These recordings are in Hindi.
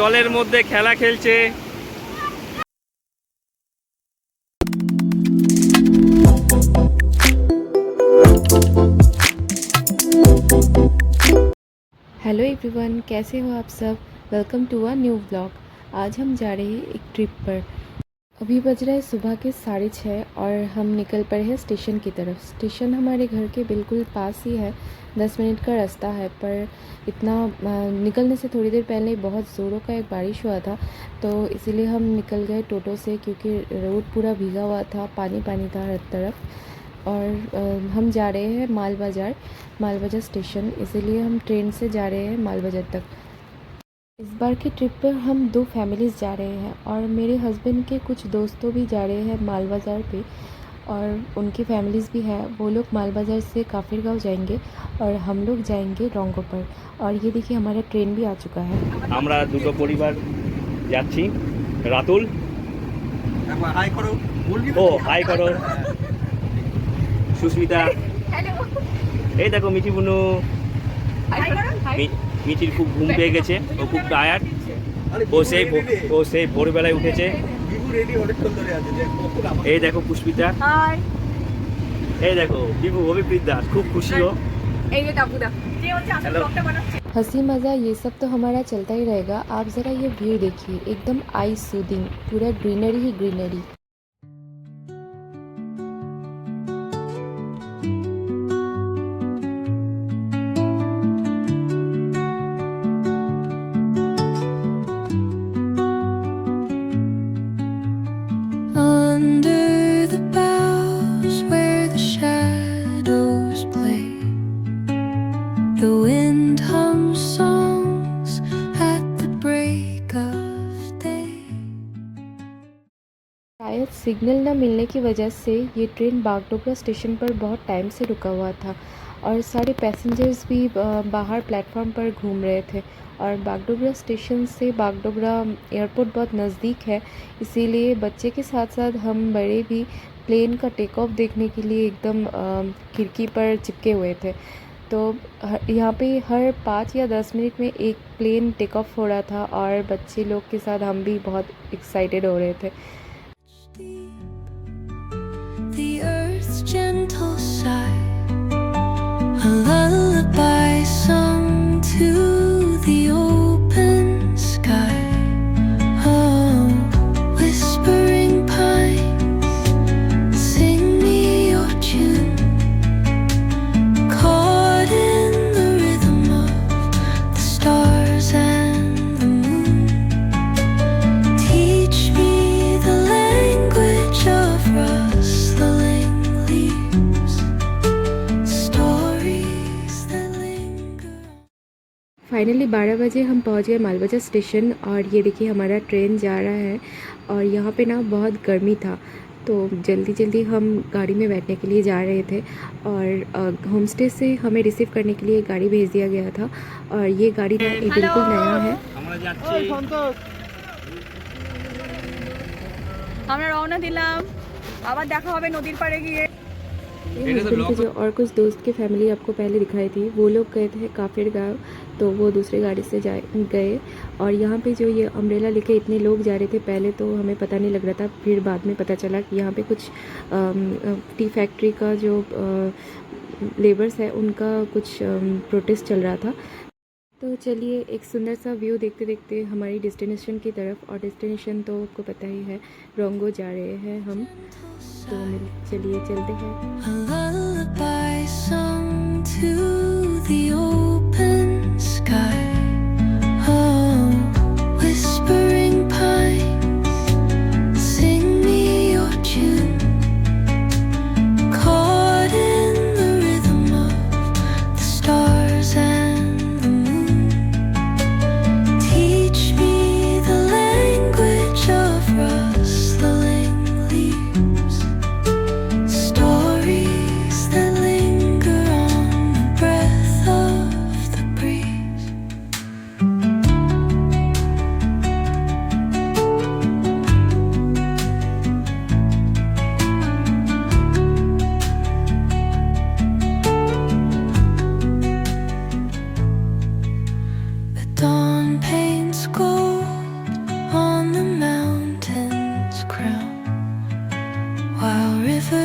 জলের মধ্যে খেলা খেলছে। हेलो एवरीवन, कैसे हो आप सब। Welcome to a new vlog. आज हम जा रहे हैं एक ट्रिप पर। अभी बज रहा है सुबह के 6:30 और हम निकल पड़े हैं स्टेशन की तरफ। स्टेशन हमारे घर के बिल्कुल पास ही है, 10 मिनट का रास्ता है। पर इतना निकलने से थोड़ी देर पहले बहुत ज़ोरों का एक बारिश हुआ था, तो इसीलिए हम निकल गए टोटो से, क्योंकि रोड पूरा भीगा हुआ था, पानी पानी था हर तरफ। और हम जा रहे हैं माल बाज़ार स्टेशन, इसीलिए हम ट्रेन से जा रहे हैं माल बाज़ार तक। इस बार की ट्रिप पर हम 2 फैमिलीज़ जा रहे हैं और मेरे हस्बैंड के कुछ दोस्तों भी जा रहे हैं माल बाज़ार पे, और उनकी फैमिलीज़ भी है। वो लोग माल बाज़ार से काफिरगांव जाएंगे और हम लोग जाएंगे रोंगो पर। और ये देखिए हमारा ट्रेन भी आ चुका है। আমরা দুটো পরিবার যাচ্ছি। রাতুল, হাই করো। ও হাই করো। সুস্মিতা, এই দেখো মিঠি বুনু। মিঠির খুব ঘুম পেয়ে গেছে, ও খুব টায়ার্ড। ও সেই ভোরবেলায় উঠেছে। এই দেখো পুষ্পিতা, এই দেখো বিভু, অভিপ্রীত দাস খুব খুশি ও। हंसी मज़ा ये सब तो हमारा चलता ही रहेगा। आप ज़रा ये व्यू देखिए, एकदम आई सूदिंग, पूरा greenery he greenery. Under the boughs where the shadows play, the wind hums songs at the break of day. शायद सिग्नल न मिलने की वजह से ये ट्रेन बागडोगरा स्टेशन पर बहुत टाइम से रुका हुआ था, और सारे पैसेंजर्स भी बाहर प्लेटफॉर्म पर घूम रहे थे। और बागडोगरा स्टेशन से बागडोगरा एयरपोर्ट बहुत नज़दीक है, इसीलिए बच्चे के साथ साथ हम बड़े भी प्लेन का टेक ऑफ देखने के लिए एकदम खिड़की पर चिपके हुए थे। तो यहाँ पे हर 5 या 10 मिनट में एक प्लेन टेक ऑफ हो रहा था, और बच्चे लोग के साथ हम भी बहुत एक्साइटेड हो रहे थे। The earth's gentle sigh, a lullaby sung to the open sky. Oh, whispering pines, sing me your tune, caught in the rhythm of the stars and the moon. Teach me the language of rustling leaves, stories that linger. Finally 12 बजे हम पहुंच गए माल बाज़ार स्टेशन, और ये देखिए हमारा ट्रेन जा रहा है। और यहाँ पे ना बहुत गर्मी था, तो जल्दी जल्दी हम गाड़ी में बैठने के लिए जा रहे थे। और होम स्टे से हमें रिसीव करने के लिए एक गाड़ी भेज दिया गया था, और ये गाड़ी ना बिल्कुल नया है। আমরা যাচ্ছি। আমরা রওনা দিলাম, আবার দেখা হবে নদীর পাড়ে গিয়ে। मेरे हस्बैंड के जो और कुछ दोस्त की फैमिली आपको पहले दिखाई थी, वो लोग गए थे काफिरगांव, तो वो दूसरे गाड़ी से गए। और यहाँ पे जो ये अम्ब्रेला लेके इतने लोग जा रहे थे, पहले तो हमें पता नहीं लग रहा था, फिर बाद में पता चला कि यहाँ पे कुछ टी फैक्ट्री का जो लेबर्स है उनका कुछ प्रोटेस्ट चल रहा था। तो चलिए एक सुंदर सा व्यू देखते देखते हमारी डेस्टिनेशन की तरफ, और डेस्टिनेशन तो आपको पता ही है, रोंगो जा रहे हैं हम। तो चलिए चलते हैं। A lullaby sung to the open sky. Oh, whispering pines, sing me your tune, caught in the rhythm of the stars and the moon. Teach me the language of rustling leaves, stories that linger on the breath of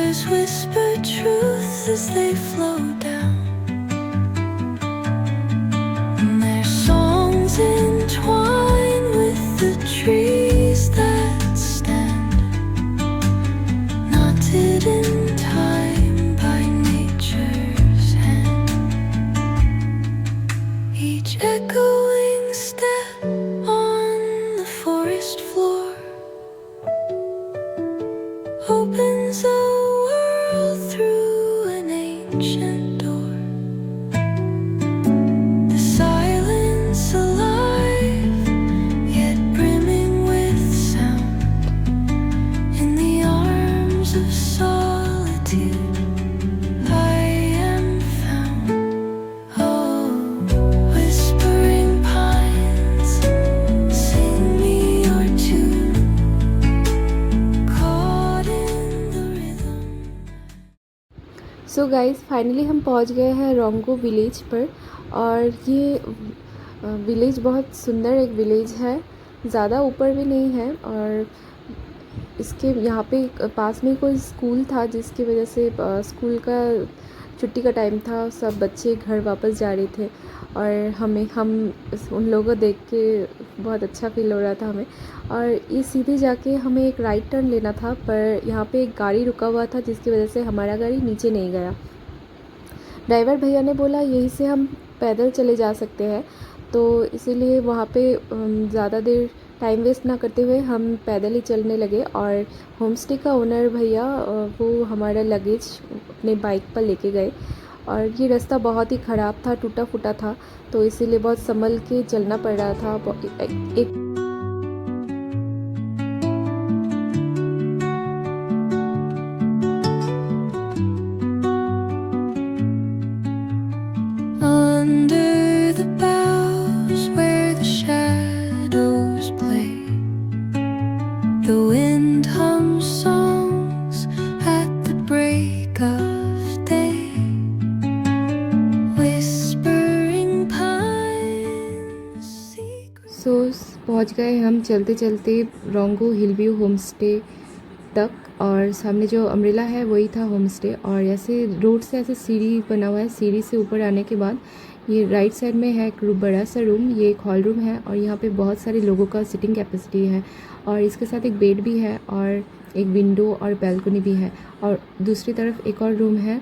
Rivers whisper truths as they flow down, and their songs entwine with the trees that stand, knotted in time by nature's hand. Each echoing step on the forest floor opens a world through an ancient door. The silence alive, yet brimming with sound. In the arms of solitude, I am found. Oh, whispering pines, sing me your tune, caught in the rhythm. So guys finally हम पहुंच गए हैं रोंगो विलेज पर। और ये विलेज बहुत सुंदर एक विलेज है, ज़्यादा ऊपर भी नहीं है। और इसके यहाँ पे पास में कोई स्कूल था, जिसकी वजह से स्कूल का छुट्टी का टाइम था, सब बच्चे घर वापस जा रहे थे। और हम उन लोगों को देख के बहुत अच्छा फील हो रहा था हमें। और ये सीधे जाके हमें एक राइट टर्न लेना था, पर यहाँ पे एक गाड़ी रुका हुआ था, जिसकी वजह से हमारा गाड़ी नीचे नहीं गया। ड्राइवर भैया ने बोला यहीं से हम पैदल चले जा सकते हैं, तो इसीलिए वहाँ पे ज़्यादा देर टाइम वेस्ट ना करते हुए हम पैदल ही चलने लगे। और होम स्टे का ओनर भैया वो हमारा लगेज अपने बाइक पर लेके गए। और ये रास्ता बहुत ही ख़राब था, टूटा फूटा था, तो इसीलिए बहुत संभल के चलना पड़ रहा था। एक Under the boughs where the shadows play, the wind hums songs at the break of day. Whispering pines secret. सो पहुँच गए हम चलते चलते रोंगो हिल व्यू होम स्टे तक। और सामने जो अम्ब्रेला है वही था होम स्टे। और ऐसे रोड से ऐसे सीढ़ी बना हुआ है, सीढ़ी से ऊपर आने के बाद ये राइट साइड में है एक बड़ा सा रूम, ये एक हॉल रूम है। और यहाँ पे बहुत सारे लोगों का सिटिंग कैपेसिटी है, और इसके साथ एक बेड भी है, और एक विंडो और बैल्कनी भी है। और दूसरी तरफ एक और रूम है,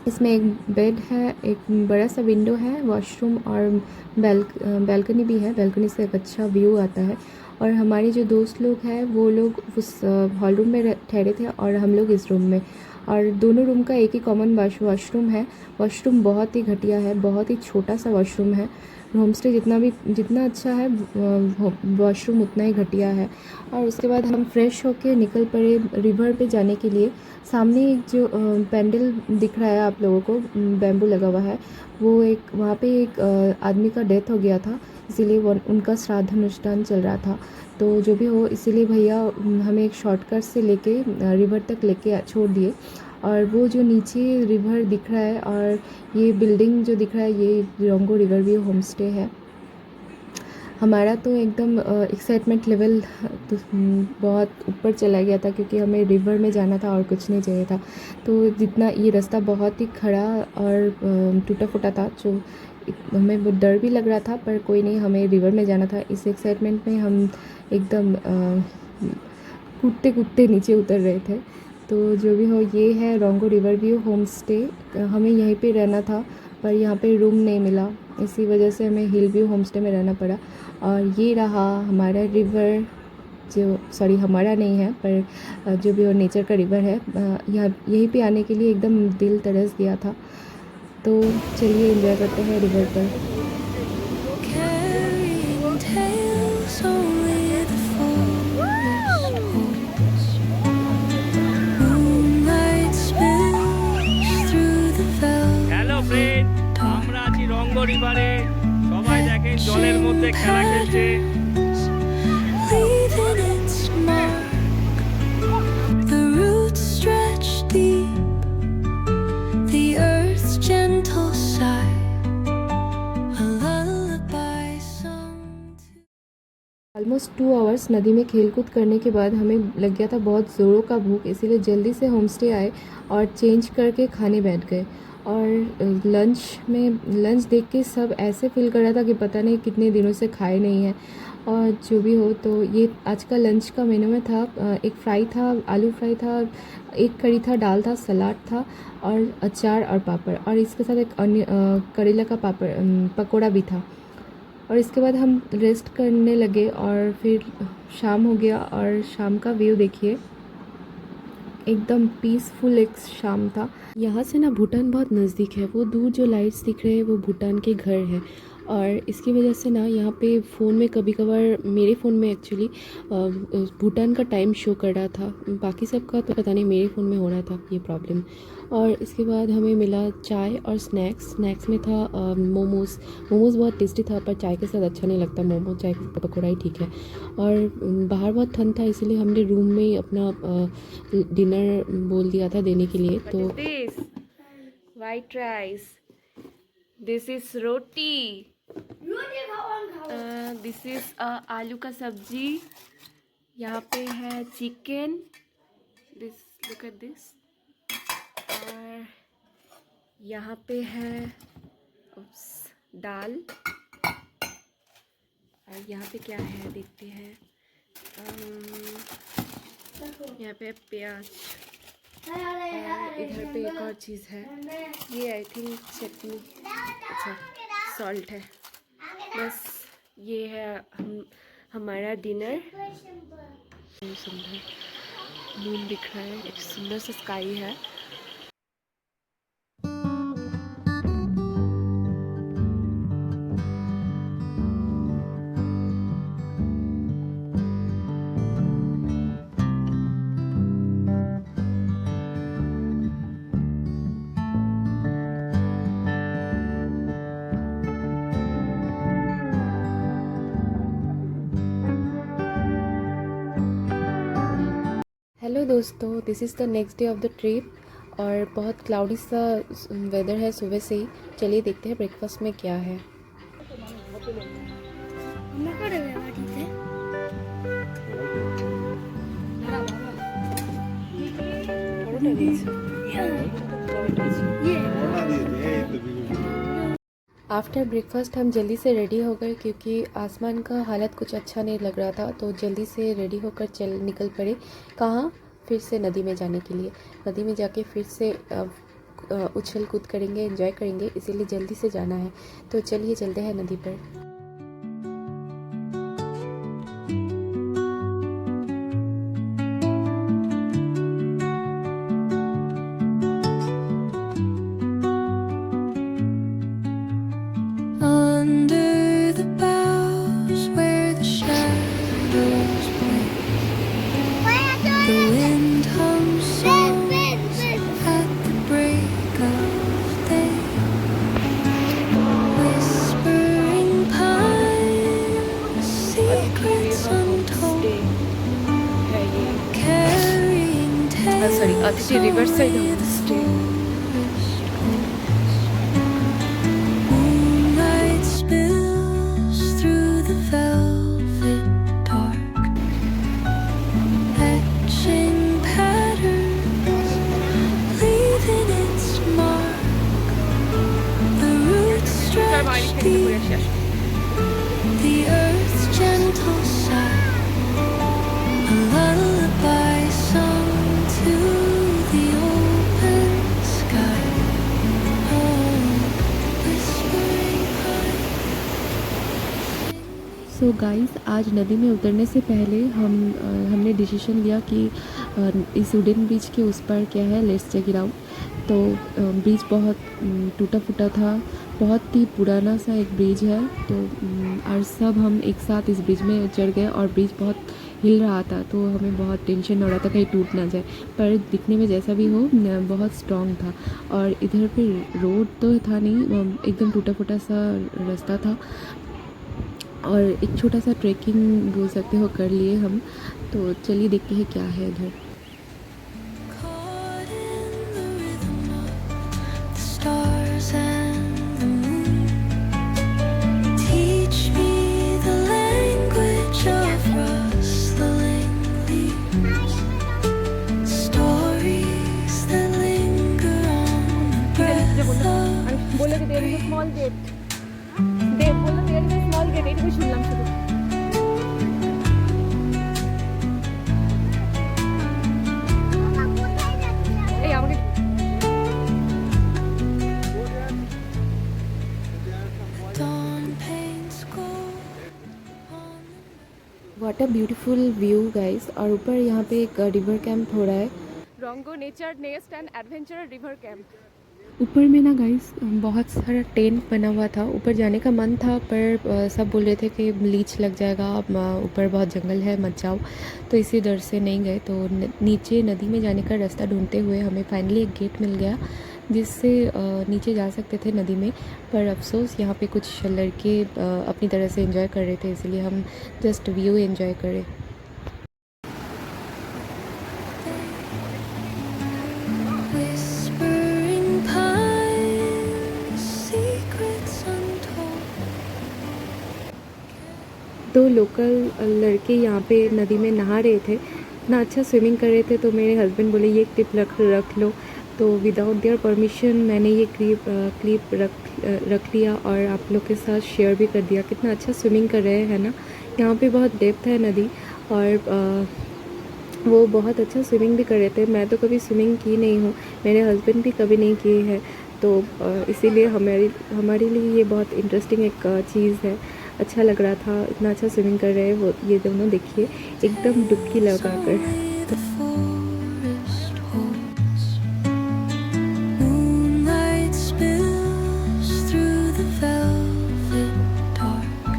इसमें एक बेड है, एक बड़ा सा विंडो है, वॉशरूम और बैल्कनी भी है। बैल्कनी से एक अच्छा व्यू आता है। और हमारे जो दोस्त लोग हैं वो लोग उस हॉल रूम में ठहरे थे, और हम लोग इस रूम में। और दोनों रूम का एक ही कॉमन वॉशरूम है। वॉशरूम बहुत ही घटिया है, बहुत ही छोटा सा वॉशरूम है। होम स्टे जितना अच्छा है वॉशरूम उतना ही घटिया है। और उसके बाद हम फ्रेश होके निकल पड़े रिवर पे जाने के लिए। सामने एक जो पैंडल दिख रहा है आप लोगों को, बैम्बू लगा हुआ है, वो एक वहाँ पे एक आदमी का डेथ हो गया था, इसीलिए उनका श्राद्ध अनुष्ठान चल रहा था। तो जो भी हो, इसीलिए भैया हमें एक शॉर्टकट से लेके रिवर तक लेके छोड़ दिए। और वो जो नीचे रिवर दिख रहा है और ये बिल्डिंग जो दिख रहा है, ये रोंगो रिवर व्यू होम स्टे है। हमारा तो एकदम एक्साइटमेंट लेवल तो बहुत ऊपर चला गया था, क्योंकि हमें रिवर में जाना था और कुछ नहीं चाहिए था। तो जितना ये रास्ता बहुत ही खड़ा और टूटा फूटा था, जो हमें वो डर भी लग रहा था, पर कोई नहीं, हमें रिवर में जाना था। इस एक्साइटमेंट में हम एकदम कूदते कूदते नीचे उतर रहे थे। तो जो भी हो, ये है रोंगो रिवर व्यू होम स्टे। हमें यहीं पे रहना था, पर यहाँ पे रूम नहीं मिला, इसी वजह से हमें हिल व्यू होम स्टे में रहना पड़ा। और ये रहा हमारा रिवर, जो हमारा नहीं है, पर जो भी हो नेचर का रिवर है। यहाँ यहीं पे आने के लिए एकदम दिल तरस गया था। तो चलिए एंजॉय करते हैं रिवर पर। Carrying tales only the forest holds. Moonlight spills through the velvet. Hello friend, আমরা আছি রঙ্গো রিভারে। সবাই দেখেন জলের মধ্যে খেলা খেলছে। Leaving its mark. The roots stretch deep. The earth's gentle sigh. A lullaby sung to. Almost 2 hours नदी में खेलकूद करने के बाद हमें लग गया था बहुत ज़ोरों का भूख, इसीलिए जल्दी से होम स्टे आए और चेंज करके खाने बैठ गए। और लंच देख के सब ऐसे फील कर रहा था कि पता नहीं कितने दिनों से खाए नहीं है। और जो भी हो, तो ये आज का लंच का मेन्यू में था एक फ्राई था, आलू फ्राई था, एक करी था, दाल था, सलाद था और अचार और पापड़, और इसके साथ एक करेला का पकौड़ा भी था। और इसके बाद हम रेस्ट करने लगे और फिर शाम हो गया और शाम का व्यू देखिए, एकदम पीसफुल एक शाम था। यहाँ से ना भूटान बहुत नज़दीक है, वो दूर जो लाइट्स दिख रहे हैं वो भूटान के घर है। और इसकी वजह से ना यहाँ पे फ़ोन में कभी कभार, मेरे फ़ोन में एक्चुअली भूटान का टाइम शो कर रहा था, बाकी सबका तो पता नहीं, मेरे फ़ोन में हो रहा था ये प्रॉब्लम। और इसके बाद हमें मिला चाय और स्नैक्स में था मोमोज़ बहुत टेस्टी था, पर चाय के साथ अच्छा नहीं लगता मोमो, चाय का पकौड़ा ही ठीक है। और बाहर बहुत ठंड था, इसीलिए हमने रूम में ही अपना डिनर बोल दिया था देने के लिए। तो white rice, this is roti, this is आलू का सब्जी, यहाँ पे है chicken, this look at this, और यहाँ पे है दाल, और यहाँ पे क्या है देखते हैं, यहाँ पे प्याज, और इधर पे एक और चीज़ है, ये आई थिंक चटनी, अच्छा सॉल्ट है। बस ये है हमारा डिनर। सुंदर मून दिख रहा है, एक सुंदर सा स्काई है। हेलो दोस्तों, this is the next day of the trip और बहुत क्लाउडी सा वेदर है सुबह से ही। चलिए देखते हैं ब्रेकफास्ट में क्या है। आफ्टर ब्रेकफास्ट हम जल्दी से रेडी हो गए क्योंकि आसमान का हालत कुछ अच्छा नहीं लग रहा था, तो जल्दी से रेडी होकर निकल पड़े। कहाँ? फिर से नदी में जाने के लिए। नदी में जाके फिर से उछल कूद करेंगे, एंजॉय करेंगे, इसीलिए जल्दी से जाना है। तो चलिए चलते हैं नदी पर। Under the boughs where the shadows play, the wind hums songs at the break of day, whispering pines, secrets untold, carrying tales Aditi Riverside of the Homestay. Moonlight spills through the velvet dark, etching patterns, leaving its mark. The roots stretch deep, the earth's gentle sigh, a lullaby sung to the open sky. So guys, आज नदी में उतरने से पहले हमने डिसीजन लिया कि इस वुडन ब्रिज के उस पर क्या है, लेट्स चेक इट आउट। तो ब्रिज बहुत टूटा फूटा था, बहुत ही पुराना सा एक ब्रिज है। तो और सब हम एक साथ इस ब्रिज में चढ़ गए और ब्रिज बहुत हिल रहा था, तो हमें बहुत टेंशन हो रहा था कहीं टूट ना जाए, पर दिखने में जैसा भी हो बहुत स्ट्रॉन्ग था। और इधर पे रोड तो था नहीं, एकदम टूटा फूटा सा रास्ता था और एक छोटा सा ट्रैकिंग बोल सकते हो कर लिए हम। तो चलिए देखते हैं क्या है इधर। Caught in the rhythm of the stars and the moon, teach me the language of is a small gate. They বললো there is a small gate. এইটুকু শুনলাম শুধু। এই আমাকে Dawn paints gold on what a beautiful view guys. और ऊपर यहाँ पे एक रिवर कैंप हो रहा है। रंगो nature nest and adventure river camp. ऊपर में ना गाइस बहुत सारा टेंट बना हुआ था। ऊपर जाने का मन था पर सब बोल रहे थे कि लीच लग जाएगा, ऊपर बहुत जंगल है, मत जाओ, तो इसी डर से नहीं गए। तो नीचे नदी में जाने का रास्ता ढूंढते हुए हमें फाइनली एक गेट मिल गया जिससे नीचे जा सकते थे नदी में। पर अफसोस यहाँ पे कुछ लड़के अपनी तरह से एंजॉय कर रहे थे, इसलिए हम जस्ट व्यू एंजॉय करें। whispering pines, secrets untold. दो लोकल लड़के यहाँ पे नदी में नहा रहे थे, इतना अच्छा स्विमिंग कर रहे थे। तो मेरे हस्बैंड बोले ये क्लिप रख लो। तो विदाउट देयर परमिशन मैंने ये क्लिप रख लिया और आप लोग के साथ शेयर भी कर दिया। कितना अच्छा स्विमिंग कर रहे हैं ना। यहाँ पे बहुत डेप्थ है नदी और वो बहुत अच्छा स्विमिंग भी कर रहे थे। मैं तो कभी स्विमिंग की नहीं हूँ, मेरे हस्बैंड भी कभी नहीं किए हैं, तो इसीलिए हमारे लिए ये बहुत इंटरेस्टिंग एक चीज़ है। अच्छा लग रहा था, इतना अच्छा स्विमिंग कर रहे हैं वो। ये दोनों देखिए एकदम डुबकी लगा कर। The forest holds. Moonlight spills through the velvet dark,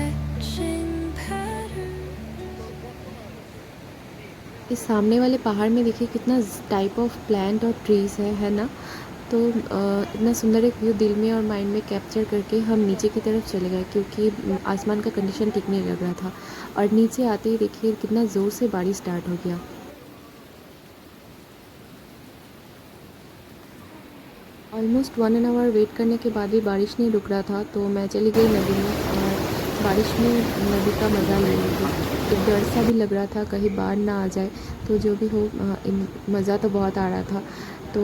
etching patterns. इस सामने वाले पहाड़ में देखिए कितना टाइप ऑफ प्लांट और ट्रीज़ है ना। तो इतना सुंदर एक व्यू दिल में और माइंड में कैप्चर करके हम नीचे की तरफ चले गए, क्योंकि आसमान का कंडीशन ठीक नहीं लग रहा था। और नीचे आते ही देखिए कितना ज़ोर से बारिश स्टार्ट हो गया। ऑलमोस्ट 1 आवर वेट करने के बाद भी बारिश नहीं रुक रहा था, तो मैं चली गई नदी में और बारिश में नदी का मज़ा ले रही थी। एक डर सा भी लग रहा था कहीं बाढ़ ना आ जाए, तो जो भी हो मज़ा तो बहुत आ रहा था। तो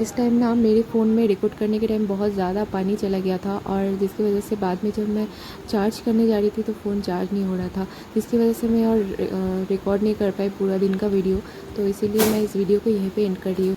इस टाइम ना मेरे फ़ोन में रिकॉर्ड करने के टाइम बहुत ज़्यादा पानी चला गया था, और जिसकी वजह से बाद में जब मैं चार्ज करने जा रही थी तो फ़ोन चार्ज नहीं हो रहा था, जिसकी वजह से मैं और रिकॉर्ड नहीं कर पाई पूरा दिन का वीडियो। तो इसीलिए मैं इस वीडियो को यहीं पे एंड कर रही हूँ।